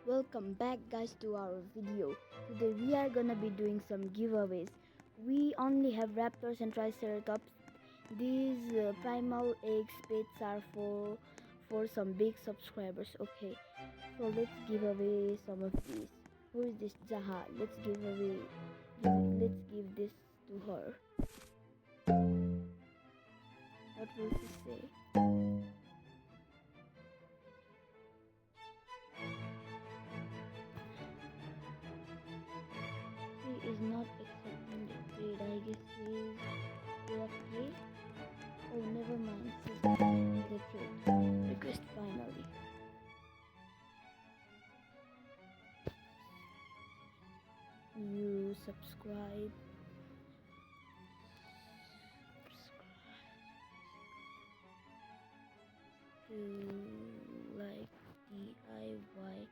Welcome back guys to our video. Today we are gonna be doing some giveaways. We only have raptors and triceratops. These primal eggs pets are for some big subscribers. Okay, so let's give away some of these. Who is this Jaha? Let's give this to her. What will she say? He is not accepting the trade. I guess he is okay. Oh, never mind. She's accepting the trade. Request finally. You subscribe. To like DIYAANBLOX.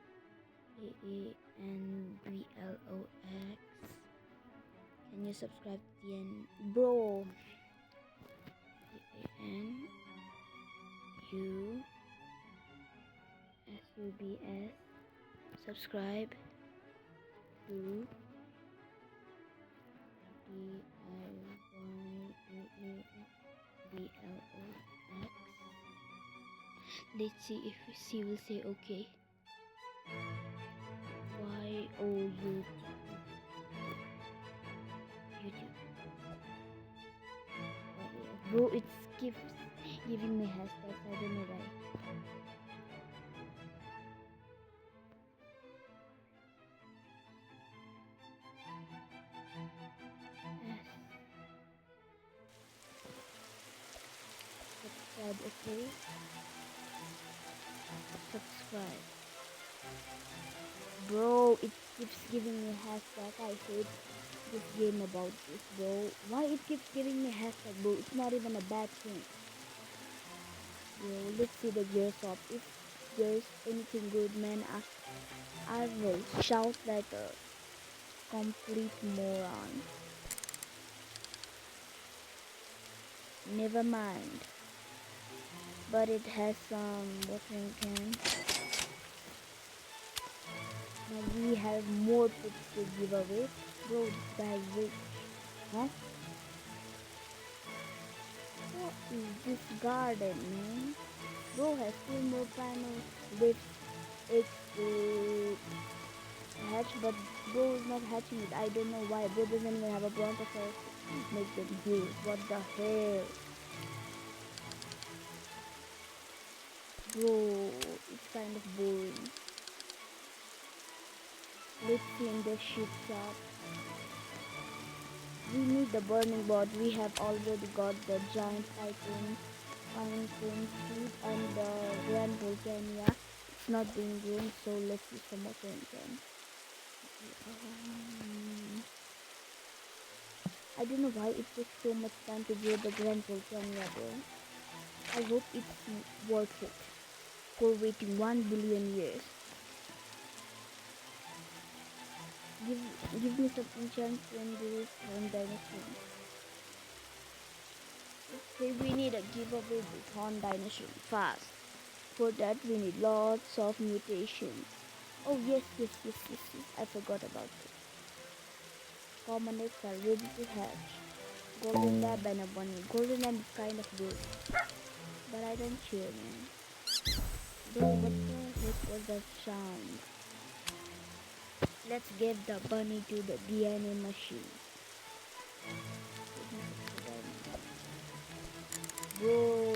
Can you subscribe to the end, bro? ANUSUBS. Subscribe to DIYAANBLOX. Let's see if she will say okay. YouTube. Bro, it keeps giving me hashtags. I don't know why. Yes. Subscribe, okay? Subscribe. Bro, it keeps giving me hashtag. I hate this game about this, bro. Why it keeps giving me hashtag, bro? It's not even a bad thing. Bro, let's see the gear shop. If there's anything good, man, I will shout like a complete moron. Never mind. But it has some watering can. Now we have more pets to give away. Bro, this guy is rich. Huh? What is this garden, man? Bro has 2 more panels with eggs to hatch, but bro is not hatching it. I don't know why. Bro doesn't even have a brontosaurus to make them huge. What the hell? Bro, it's kind of boring. Let's see in the ship shop. We need the burning board. We have already got the giant Titan, fine suit and the Grand Volcania. It's not being groomed, so let's see some more can. I don't know why it takes so much time to grow the Grand Volcania, bro. I hope it's worth it for waiting 1 billion years. Give me some enchants when there is one dinosaur. Okay, we need a giveaway with horn dinosaur fast. For that we need lots of mutations. Oh yes, I forgot about it. Common eggs are ready to hatch. Golden lab and a bunny. Golden lab is kind of good, but I don't cheer, man. Bro, what the heck was that sound? Let's give the bunny to the DNA machine. Bro.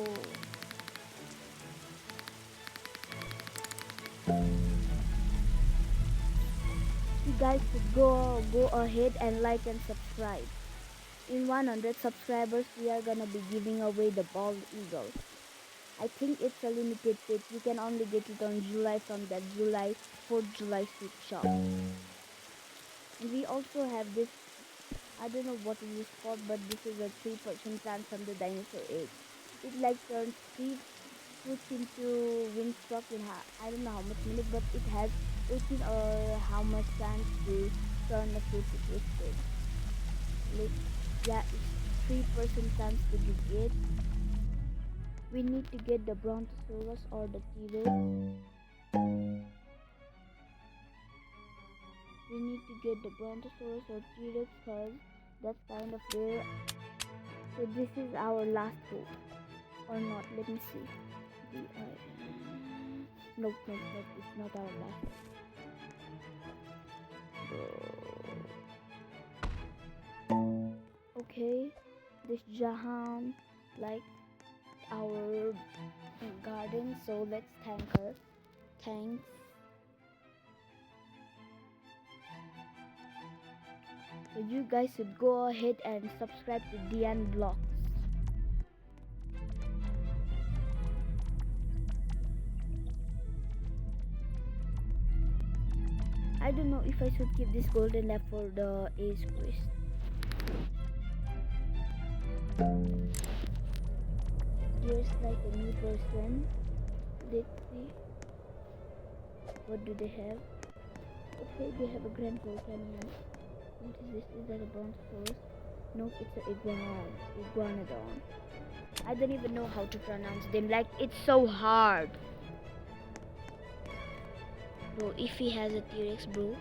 You guys should go ahead and like and subscribe. In 100 subscribers, we are gonna be giving away the bald eagle. I think it's a limited pet. You can only get it on July from that July 4th July soup shop. And we also have this, I don't know what it is called, but this is a 3% chance from the dinosaur egg. It like turns 3 fruits into Wingstruck in I don't know how much minutes, but it has 18 or how much chance to turn the fruit into egg. Yeah, it's 3% chance to get it. We need to get the Brontosaurus or the T-Rex. need to get the Brontosaurus or T-Rex because that's kind of rare. So this is our last hope. Or not, let me see. Nope, it's not our last hope. Okay, this Jahan like our garden, so let's thank her. Thanks. So you guys should go ahead and subscribe to Dian Vlogs. I don't know if I should keep this golden lab for the Ace Quest. Here's like a new person. Let's see. What do they have? Okay, they have a Grand Volcanian. What is this? Is that a Brontosaurus? Nope, it's an Iguanodon. I don't even know how to pronounce them. Like, it's so hard. Bro, if he has a T-Rex, bro.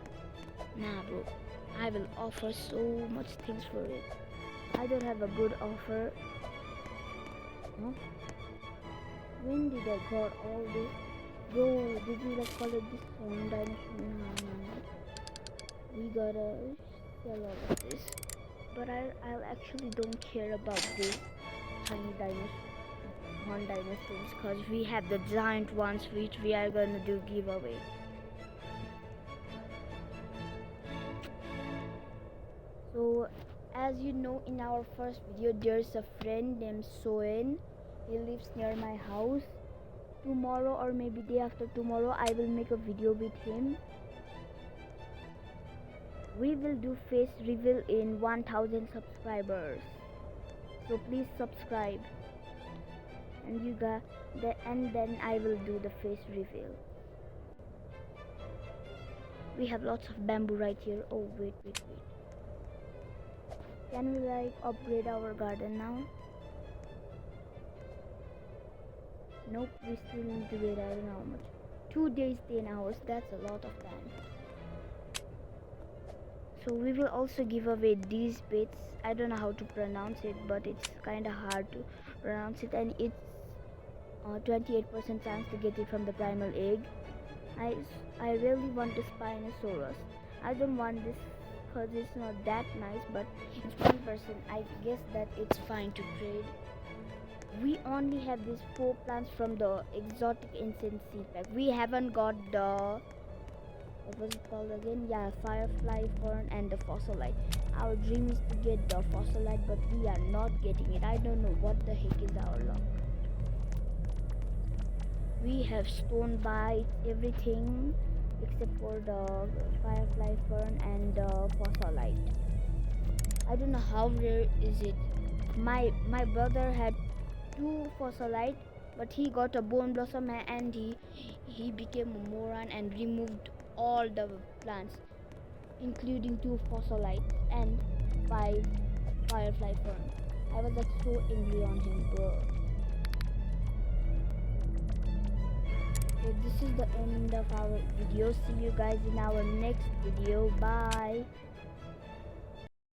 Nah, bro. I will offer so much things for it. I don't have a good offer. Huh? When did I got all this? Bro, did you like collect this Horn Dinosaur? No. We gotta sell all of this. But I actually don't care about this tiny Horn Dinosaurs because we have the giant ones which we are gonna do giveaway. So as you know, in our first video there's a friend named Soen. He lives near my house. Tomorrow or maybe day after tomorrow I will make a video with him. We will do face reveal in 1000 subscribers. So please subscribe. And you got that, and then I will do the face reveal. We have lots of bamboo right here. Oh wait. Can we like upgrade our garden now? Nope, we still need to wait. I don't know how much. 2 days, 10 hours. That's a lot of time. So we will also give away these bits. I don't know how to pronounce it, but it's kind of hard to pronounce it, and it's 28% chance to get it from the primal egg. I really want the Spinosaurus. I don't want this because it's not that nice, but it's 1%. I guess that it's fine to trade. We only have these 4 plants from the exotic incense seed pack. We haven't got the, what was it called again? Yeah, firefly fern and the fossilite. Our dream is to get the fossilite, but we are not getting it. I don't know what the heck is our luck. We have stone bites, everything except for the firefly fern and the fossilite. I don't know how rare is it. My brother had 2 fossilite, but he got a bone blossom and he became a moron and removed all the plants, including 2 fossilites and 5 firefly fern. I was like so angry on him, bro. So this is the end of our video. See you guys in our next video. Bye.